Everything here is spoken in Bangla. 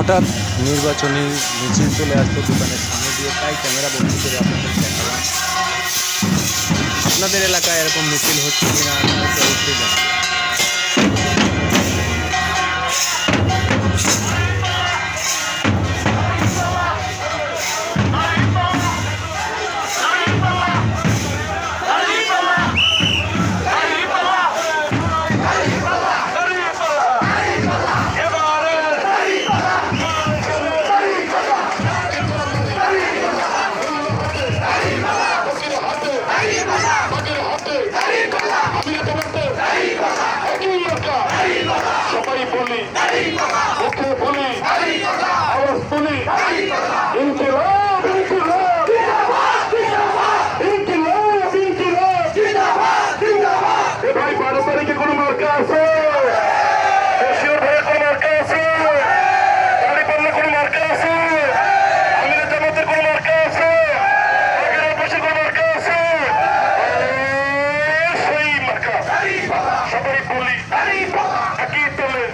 হঠাৎ নির্বাচনী মিছিল চলে আসতো দোকানের সামনে দিয়ে, তাই ক্যামেরা বন্ধ করে আপনাদের দেখালাম। আপনাদের এলাকায় এরকম মিছিল হচ্ছে কিনা অবশ্যই জানাবেন। সবাই বলি মুখে বলি আওয়াজ তুলি ইনকিলাব ইনকিলাব ইনকিলাব ইনকিলাব। এ ভাই 12 তারিখে কোনো মার্কা আছে? বশির ভাই কোনো মার্কা আছে? দাঁড়িপাল্লা কোনো মার্কা আছে? আমিরের জামাতের কোনো মার্কা আছে? আগের অভ্যাসের কোনো মার্কা আছে? সেই মার্কা সবাই বলি একই তোলে